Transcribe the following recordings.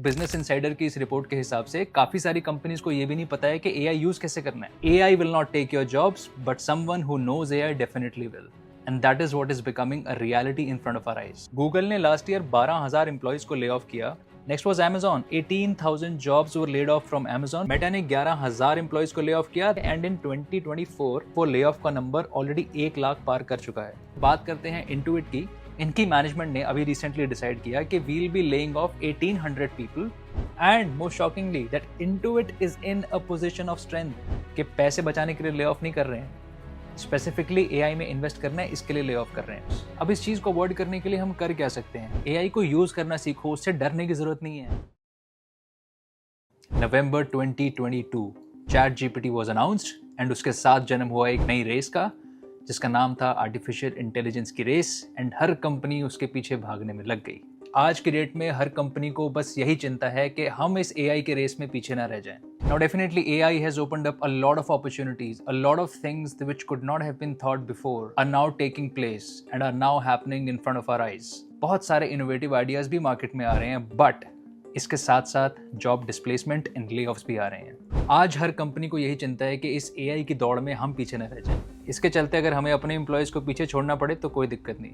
Business insider की इस report के हिसाब से काफी सारी कंपनीज को ये भी नहीं पता है कि एआई यूज कैसे करना है। AI will not take your jobs, but someone who knows AI definitely will, and that is what is becoming a reality in front of our eyes. Google ने लास्ट ईयर 12,000 एम्प्लॉइज को lay off किया। Next was Amazon, 18,000 jobs were laid off from Amazon. Meta ने 11,000 employees को lay off किया and in 2024 वो lay off का number already 1 lakh पार कर चुका है। बात करते हैं Intuit की। इनकी मैनेजमेंट ने अभी रिसेंटली डिसाइड किया कि we'll be laying off 1800 people and most shockingly that Intuit is in a position of strength कि पैसे बचाने के लिए ले ऑफ नहीं कर रहे हैं, स्पेसिफिकली एआई में इन्वेस्ट करना है इसके लिए ले ऑफ कर रहे हैं। अब इस चीज को अवॉइड करने के लिए हम कर क्या सकते हैं? एआई को यूज करना सीखो, उससे डरने की जरूरत नहीं है। नवंबर 2022 ChatGPT वाज अनाउंस्ड एंड उसके साथ जन्म हुआ एक नई रेस का जिसका नाम था आर्टिफिशियल इंटेलिजेंस की रेस, एंड हर कंपनी उसके पीछे भागने में लग गई। आज की डेट में हर कंपनी को बस यही चिंता है कि हम इस एआई के रेस में पीछे ना रह जाएं। Now definitely AI has opened up a lot of opportunities, a lot of things which could not have been thought before are now taking place and are now happening in front of our eyes. बहुत सारे innovative ideas भी market में आ रहे हैं, but इसके साथ साथ job displacement and ले ऑफ्स भी आ रहे हैं। आज हर कंपनी को यही चिंता है कि इस एआई की दौड़ में हम पीछे न रह जाएं। इसके चलते अगर हमें अपने एम्प्लॉयज को पीछे छोड़ना पड़े तो कोई दिक्कत नहीं,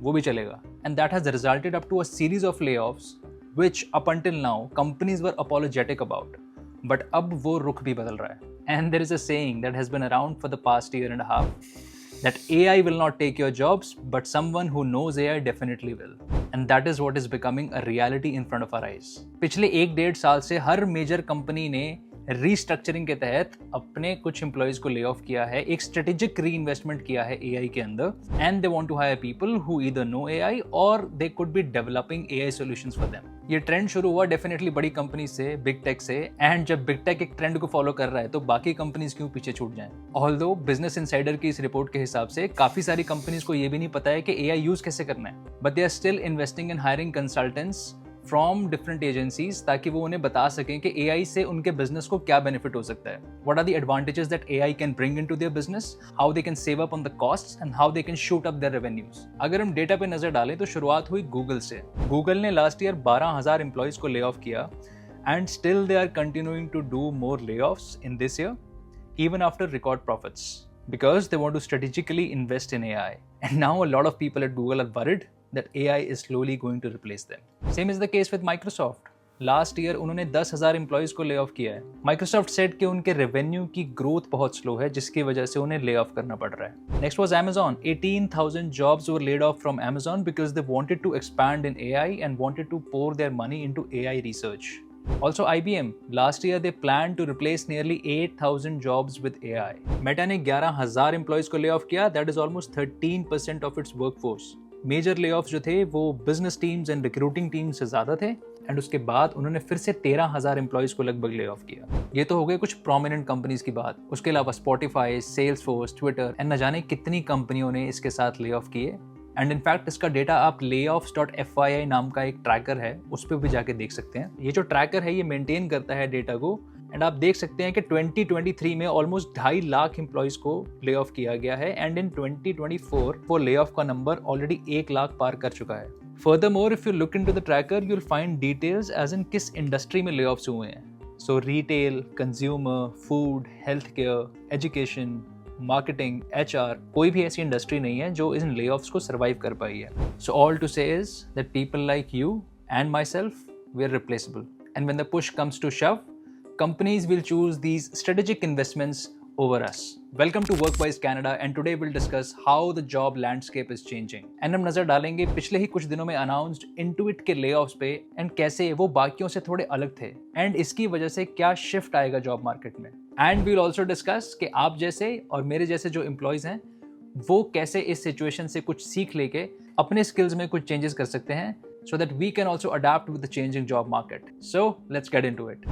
वो भी चलेगा। And that has resulted up to a series of layoffs which up until now companies were apologetic about, but अब वो रुख भी बदल रहा है। And there is a saying that has been around for the past year and half that AI will not take your jobs, but someone who knows AI definitely will. And that is what is becoming a reality in front of our eyes. पिछले 1-1.5 साल से हर major company ने restructuring के तहत अपने कुछ employees को lay off किया है, एक स्ट्रेटेजिक री इन्वेस्टमेंट किया है एआई के अंदर, and they want to hire people who either know AI और they could be developing AI solutions for them. ये ट्रेंड शुरू हुआ डेफिनेटली बड़ी कंपनी से, बिग टेक से, एंड जब बिग टेक एक ट्रेंड को फॉलो कर रहा है तो बाकी कंपनीज क्यों पीछे छूट जाएं? ऑल्दो बिजनेस इनसाइडर की इस रिपोर्ट के हिसाब से काफी सारी कंपनीज को ये भी नहीं पता है कि एआई यूज कैसे करना है, but they are still investing in hiring consultants from different agencies ताकि वो उन्हें बता सकें कि एआई से उनके बिजनेस को क्या बेनिफिट हो सकता है, what are the advantages that AI can bring into their business, how they can save up on the costs and how they can shoot up their revenues. अगर हम डेटा पे नजर डालें तो शुरुआत हुई गूगल से। गूगल ने लास्ट ईयर 12,000 एम्प्लॉयज को ले ऑफ किया and still they are continuing to do more layoffs in this year even after record profits because they want to strategically invest in AI. And now a lot of people at Google are worried that AI is slowly going to replace them. Same is the case with Microsoft. Last year उन्होंने 10,000 employees को lay off किया है। Microsoft said कि उनके revenue की growth बहुत slow है जिसकी वजह से उन्हें ले ऑफ करना पड़ रहा है। Next was Amazon, 18,000 jobs were laid off from Amazon because they wanted to expand in AI and wanted to pour their money into AI research. Also IBM, last year they planned to replace nearly 8,000 jobs with AI. Meta ने 11,000 employees को lay off किया, that is almost 13% of its workforce. Major lay off जो थे वो business teams and recruiting teams से ज्यादा थे, and उसके बाद उन्होंने फिर से 13,000 एम्प्लॉयज को लगभग ले ऑफ किया। ये तो हो गए कुछ प्रोमिनेंट कंपनीज की बात। उसके अलावा स्पॉटिफाई, सेल्सफोर्स, ट्विटर एंड न जाने कितनी कंपनियों ने इसके साथ ले ऑफ किए। एंड इनफैक्ट इसका डेटा आप layoffs.fyi नाम का एक ट्रैकर है उस पर भी जाके देख सकते हैं। ये जो ट्रैकर है ये मेंटेन करता है डेटा को, एंड आप देख सकते हैं कि 2023 में ऑलमोस्ट 2.5 लाख एम्प्लॉयज को ले ऑफ किया गया है, एंड इन 2024 वो ले ऑफ का नंबर ऑलरेडी 1 लाख पार कर चुका है। Furthermore if you look into the tracker you will find details as in किस इंडस्ट्री में ले ऑफ्स हुए हैं। So retail, consumer, food, health care, education, marketing, HR, कोई भी ऐसी इंडस्ट्री नहीं है जो इन ले ऑफ्स को सर्वाइव कर पाई है। So all to say is that people like you and myself we are replaceable, and when the push comes to shove companies will choose these strategic investments over us. Welcome to Workwise Canada and today we'll discuss how the job landscape is changing. And हम नजर डालेंगे पिछले ही कुछ दिनों में announced Intuit के layoffs पे and कैसे वो बाकियों से थोड़े अलग थे and इसकी वजह से क्या shift आएगा job market में. And we'll also discuss कि आप जैसे और मेरे जैसे जो employees हैं वो कैसे इस situation से कुछ सीख लेके अपने skills में कुछ changes कर सकते हैं so that we can also adapt with the changing job market. So let's get into it.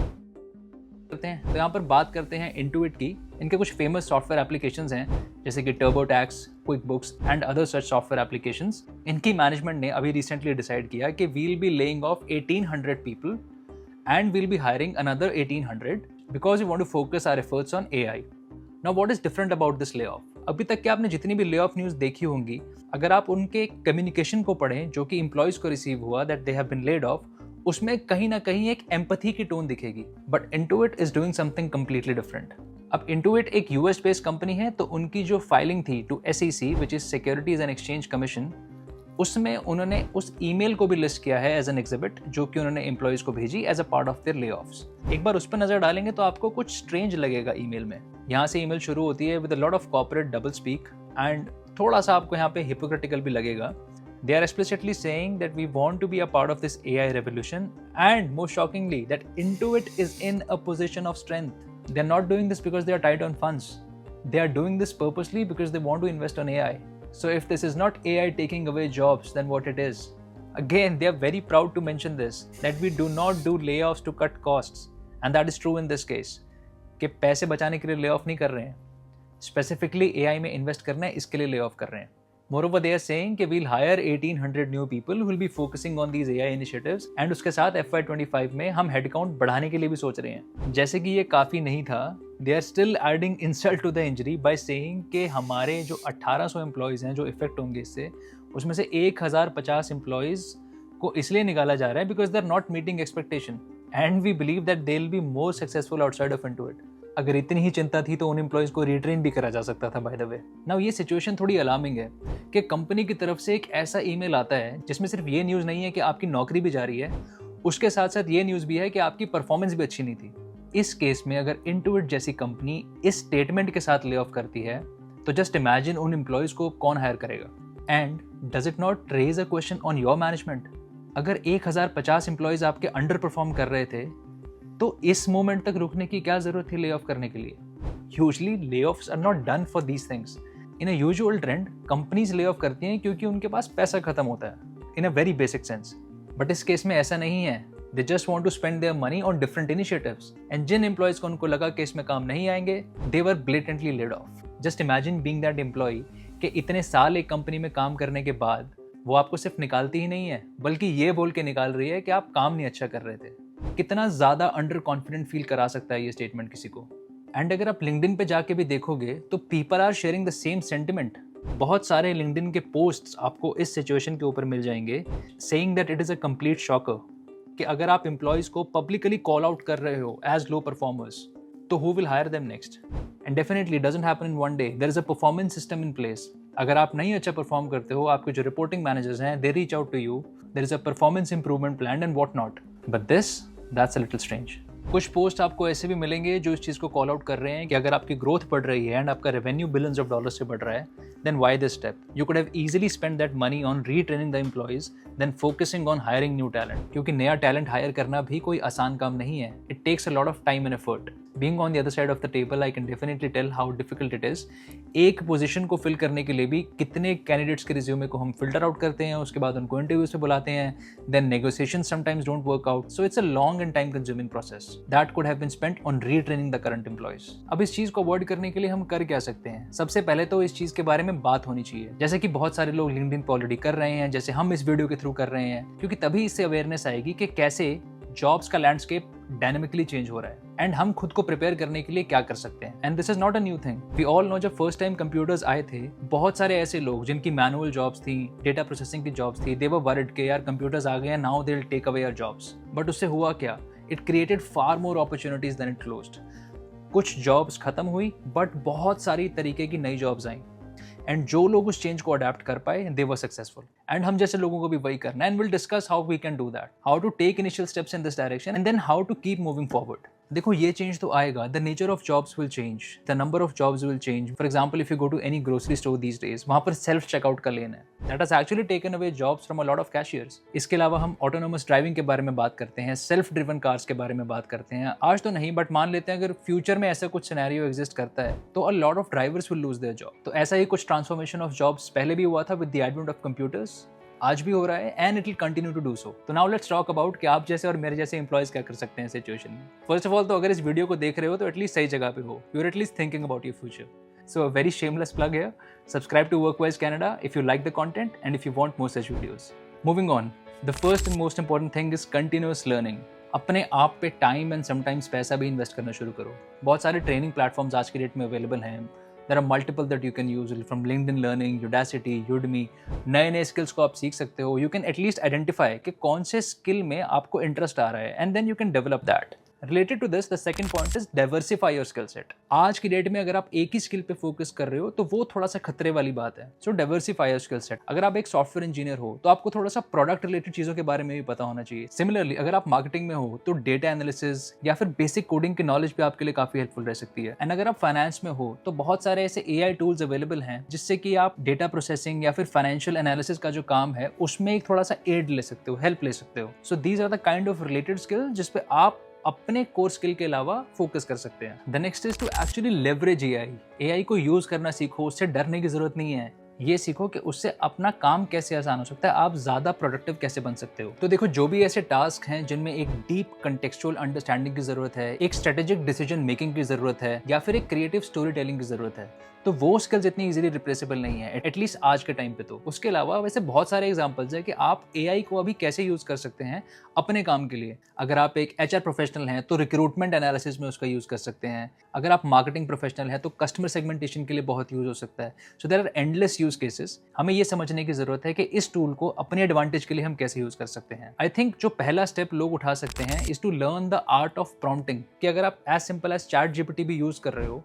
तो यहाँ पर बात करते हैं Intuit की। इनके कुछ फेमस सॉफ्टवेयर एप्लीकेशंस हैं जैसे कि TurboTax, QuickBooks and other such software applications. इनकी मैनेजमेंट ने अभी रिसेंटली डिसाइड किया कि we'll be laying off 1800 people and we'll be hiring another 1800 because we want to focus our efforts on AI. Now what is different about this lay off? अभी तक के आपने जितनी भी ले ऑफ न्यूज़ देखी होंगी, अगर आप उनके कम्युनिकेशन को पढ़ें जो कि एम्प्लॉयज़ को रिसीव हुआ that they have been laid off, उसमें कहीं ना कहीं एक एम्पथी की टोन दिखेगी, but Intuit is doing something completely different. अब इंटूइट एक यूएस बेस्ड कंपनी है, तो उनकी जो फाइलिंग थी to SEC which is securities and exchange commission, उसमें उन्होंने उस ईमेल को भी लिस्ट किया है एज एन एग्जिबिट, जो कि उन्होंने एम्प्लॉयज को भेजी as a part of their lay offs. एक बार उस पर नजर डालेंगे तो आपको कुछ स्ट्रेंज लगेगा ईमेल में। यहाँ से ईमेल शुरू होती है with a lot of corporate double speak and थोड़ा सा आपको यहाँ पे हिपोक्रिटिकल भी लगेगा। They are explicitly saying that we want to be a part of this AI revolution, and most shockingly that Intuit is in a position of strength. They are not doing this because they are tight on funds. They are doing this purposely because they want to invest on AI. So if this is not AI taking away jobs, then what it is? Again, they are very proud to mention this, that we do not do layoffs to cut costs, and that is true in this case. कि पैसे बचाने के लिए lay off नहीं कर रहे हैं, specifically AI में इन्वेस्ट करना है इसके लिए ले ऑफ कर रहे हैं। Moreover, they are saying कि we'll hire 1800 new people who will be focusing on these AI initiatives, and उसके साथ FY25 में हम headcount बढ़ाने के लिए भी सोच रहे हैं। जैसे कि ये काफ़ी नहीं था, they are still adding insult to the injury by saying कि हमारे जो 1800 एम्प्लॉयज़ हैं जो इफेक्ट होंगे इससे, उसमें से 1050 एम्प्लॉयज़ को इसलिए निकाला जा रहा है because they are not meeting expectation, and we believe that they will be more successful outside of Intuit. अगर इतनी ही चिंता थी तो उन एम्प्लॉयज़ को रिट्रेन भी करा जा सकता था बाय द वे। नाउ ये सिचुएशन थोड़ी अलार्मिंग है कि कंपनी की तरफ से एक ऐसा ईमेल आता है जिसमें सिर्फ ये न्यूज़ नहीं है कि आपकी नौकरी भी जा रही है, उसके साथ साथ ये न्यूज़ भी है कि आपकी परफॉर्मेंस भी अच्छी नहीं थी। इस केस में अगर इंटूइट जैसी कंपनी इस स्टेटमेंट के साथ ले ऑफ करती है तो जस्ट इमेजिन उन एम्प्लॉयज़ को कौन हायर करेगा। And does it not raise a question on your management? अगर 1050 एम्प्लॉयज़ आपके अंडर परफॉर्म कर रहे थे तो इस मोमेंट तक रुकने की क्या जरूरत थी ले ऑफ करने के लिए? Usually layoffs are not done for these things. In a usual trend companies layoff करती हैं क्योंकि उनके पास पैसा खत्म होता है, in a very basic sense. But इस केस में ऐसा नहीं है। They just want to spend their money on different initiatives, and जिन एम्प्लॉयज को उनको लगा कि इसमें काम नहीं आएंगे, they were blatantly laid off. Just imagine being that employ कि इतने साल एक कंपनी में काम करने के बाद वो आपको सिर्फ निकालती ही नहीं है बल्कि ये बोल के निकाल रही है कि आप काम नहीं अच्छा कर रहे थे। कितना ज़्यादा अंडर कॉन्फिडेंट फील करा सकता है ये स्टेटमेंट किसी को। एंड अगर आप लिंक्डइन पे जाके भी देखोगे तो people are sharing the same sentiment. बहुत सारे लिंक्डइन के पोस्ट्स आपको इस सिचुएशन के ऊपर मिल जाएंगे saying that it is a complete shocker कि अगर आप एम्प्लॉयज़ को पब्लिकली कॉल आउट कर रहे हो एज लो परफॉर्मर्स तो who will hire them next? And definitely doesn't happen in one day. There is a performance system in place. अगर आप नहीं अच्छा परफॉर्म करते हो, आपके जो रिपोर्टिंग मैनेजर्स हैं they reach out to you, there is a performance improvement plan and what not. But this that's a little strange. कुछ पोस्ट आपको ऐसे भी मिलेंगे जो इस चीज़ को कॉल आउट कर रहे हैं कि अगर आपकी ग्रोथ बढ़ रही है एंड आपका रेवेन्यू बिलियंस ऑफ डॉलर्स से बढ़ रहा है, then why this step? You could have easily spend that money on retraining the employees then focusing on hiring new talent. क्योंकि नया टैलेंट हायर करना भी कोई आसान काम नहीं है। It takes a lot of time and effort. Being on the other side of the table, I can definitely tell how difficult it is. एक पोजीशन को फिल करने के लिए भी कितने कैंडिडेट्स के रिज्यूमे को हम फिल्टर आउट करते हैं, उसके बाद उनको इंटरव्यूज पे बुलाते हैं, then negotiation sometimes don't work out. So it's a long and time consuming process that could have been spent on retraining the current employees. अब इस चीज को अवॉइड करने के लिए हम कर क्या सकते हैं? सबसे पहले तो इस चीज के बारे में बात होनी चाहिए, जैसे कि बहुत सारे लोग लिंक्डइन पे ऑलरेडी कर रहे हैं, जैसे हम इस वीडियो के थ्रू कर रहे हैं, क्योंकि तभी इससे अवेयरनेस आएगी कि कैसे जॉब्स का लैंडस्केप डायनेमिकली चेंज हो रहा है एंड हम खुद को प्रिपेयर करने के लिए क्या कर सकते हैं। And this is not a new thing. We all know जब फर्स्ट टाइम कंप्यूटर्स आए थे, बहुत सारे ऐसे लोग जिनकी मैनुअल जॉब्स थी, डेटा प्रोसेसिंग की जॉब्स थी, दे वर वरिड के यार कंप्यूटर्स आ गए हैं, now they will take away our jobs. But उससे हुआ क्या? It created far more opportunities than it closed. कुछ जॉब्स खत्म हुई बट बहुत सारी तरीके की नई जॉब्स आई, एंड जो लोग उस चेंज को अडेप्ट कर पाए दे वर सक्सेसफुल। एंड हम जैसे लोगों को भी वही करना है, and will discuss how we can do that, how to take initial steps in this direction and then how to keep moving forward. देखो ये चेंज तो आएगा, the nature of jobs will change, the number of jobs will change. For example, if you go to any grocery store these days, वहाँ पर self checkout का lane है, that has actually taken away jobs from a lot of cashiers. इसके अलावा हम autonomous driving के बारे में बात करते हैं, सेल्फ ड्रिवन कार्स के बारे में बात करते हैं। आज तो नहीं, बट मान लेते हैं अगर फ्यूचर में ऐसा कुछ सिनेरियो एग्जिस्ट करता है तो अ lot of drivers will lose their job. तो ऐसा ही कुछ ट्रांसफॉर्मेशन ऑफ जॉब्स पहले भी हुआ था with the advent of computers, आज भी हो रहा है, and it will continue to do so. तो नाउ लेट्स टॉक अबाउट कि आप जैसे और मेरे जैसे एम्प्लॉयज क्या कर सकते हैं सिचुएशन में। फर्स्ट ऑफ ऑल तो अगर इस वीडियो को देख रहे हो तो एटलीस्ट सही जगह पे हो, you are at least thinking about your future. So a very shameless plug here, subscribe to Workwise Canada if you like the content and if you want more such videos. Moving on, the first and most important thing is continuous learning. अपने आप पे time and sometimes पैसा भी invest करना शुरू करो। बहुत सारे ट्रेनिंग प्लेटफॉर्म्स आज की डेट में अवेलेबल हैं, There are multiple that you can use from LinkedIn Learning, Udacity, Udemy. नए नए स्किल्स को आप सीख सकते हो. You can at least identify कि कौन से स्किल में आपको इंटरेस्ट आ रहा है and then you can develop that. Related to this, the second point is diversify your skill set. आज की डेट में अगर आप एक ही स्किल पे फोकस कर रहे हो तो वो थोड़ा सा खतरे वाली बात है. So diversify your skill set. अगर आप एक सॉफ्टवेयर इंजीनियर हो तो आपको थोड़ा सा प्रोडक्ट रिलेटेड चीजों के बारे में भी पता होना चाहिए. सिमिलरली अगर आप मार्केटिंग में हो तो डेटा एनालिसिस या फिर बेसिक कोडिंग की नॉलेज भी आपके लिए काफी हेल्पफुल रह सकती है. एंड अगर आप फाइनेंस में हो तो बहुत सारे ऐसे AI टूल्स अवेलेबल हैं जिससे कि आप डेटा प्रोसेसिंग या फिर फाइनेंशियल एनालिसिस का जो काम है उसमें एक थोड़ा सा एड ले सकते हो, हेल्प ले सकते हो. So these are the kind of related skill जिसपे आप अपने कोर स्किल के अलावा फोकस कर सकते हैं. The next is to actually leverage AI को यूज करना सीखो. उससे डरने की जरूरत नहीं है. ये सीखो कि उससे अपना काम कैसे आसान हो सकता है, आप ज्यादा प्रोडक्टिव कैसे बन सकते हो. तो देखो, जो भी ऐसे टास्क हैं जिनमें एक डीप कंटेक्चुअल अंडरस्टैंडिंग की जरूरत है, एक स्ट्रेटेजिक डिसीजन मेकिंग की जरूरत है या फिर एक क्रिएटिव स्टोरी टेलिंग की जरूरत है, तो वो स्किल्स इतनी इजीली रिप्लेसेबल नहीं है, एटलीस्ट आज के टाइम पे. तो उसके अलावा वैसे बहुत सारे एग्जांपल्स है कि आप AI को अभी कैसे यूज कर सकते हैं अपने काम के लिए. अगर आप एक HR प्रोफेशनल हैं तो रिक्रूटमेंट एनालिसिस में उसका यूज कर सकते हैं. अगर आप मार्केटिंग प्रोफेशनल हैं तो कस्टमर सेगमेंटेशन के लिए बहुत यूज हो सकता है. So there are endless use cases. हमें ये समझने की जरूरत है कि इस टूल को अपने एडवांटेज के लिए हम कैसे यूज कर सकते हैं. आई थिंक जो पहला स्टेप लोग उठा सकते हैं is to learn the art of prompting. कि अगर आप एज सिंपल एज ChatGPT भी यूज कर रहे हो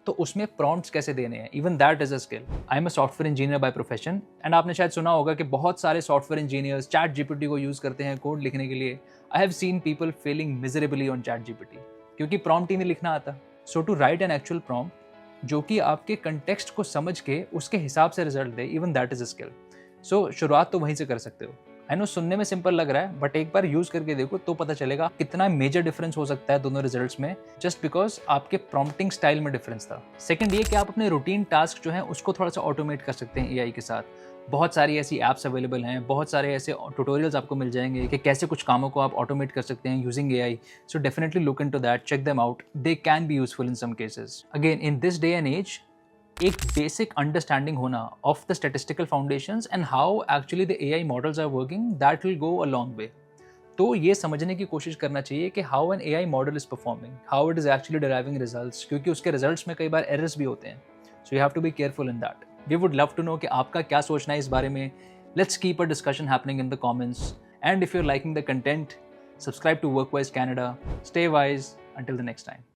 तो उसमें प्रॉम्प्ट्स कैसे देने हैं. Even that is a skill. I am a software engineer by profession एंड आपने शायद सुना होगा कि बहुत सारे सॉफ्टवेयर इंजीनियर्स ChatGPT को यूज करते हैं कोड लिखने के लिए. I have seen people failing miserably on ChatGPT क्योंकि प्रॉम्प्ट ही नहीं लिखना आता. So to write an actual prompt जो कि आपके कंटेक्स्ट को समझ के उसके हिसाब से रिजल्ट दे, even that is a skill. सो शुरुआत तो वहीं से कर सकते हो. आई नो सुनने में सिंपल लग रहा है बट एक बार यूज करके देखो तो पता चलेगा कितना मेजर डिफरेंस हो सकता है दोनों रिजल्ट्स में, जस्ट बिकॉज आपके प्रॉम्प्टिंग स्टाइल में डिफरेंस था. सेकंड ये कि आप अपने रूटीन टास्क जो है उसको थोड़ा सा ऑटोमेट कर सकते हैं AI के साथ. बहुत सारी ऐसी ऐप्स अवेलेबल हैं, बहुत सारे ऐसे ट्यूटोरियल्स आपको मिल जाएंगे कि कैसे कुछ कामों को आप ऑटोमेट कर सकते हैं using AI. So definitely look into that, check them out. They can be useful in some cases. Again in this day and age एक बेसिक अंडरस्टैंडिंग होना of the statistical foundations and how actually the AI models are working, that will go a long way. तो ये समझने की कोशिश करना चाहिए कि how an AI model is performing, how it is actually deriving results, क्योंकि उसके रिजल्ट्स में कई बार एरर्स भी होते हैं. So you have to be careful in that. We would love to know कि आपका क्या सोचना है इस बारे में. Let's keep a discussion happening in the comments. And if you are liking the content, subscribe to Workwise Canada. Stay wise. Until the next time.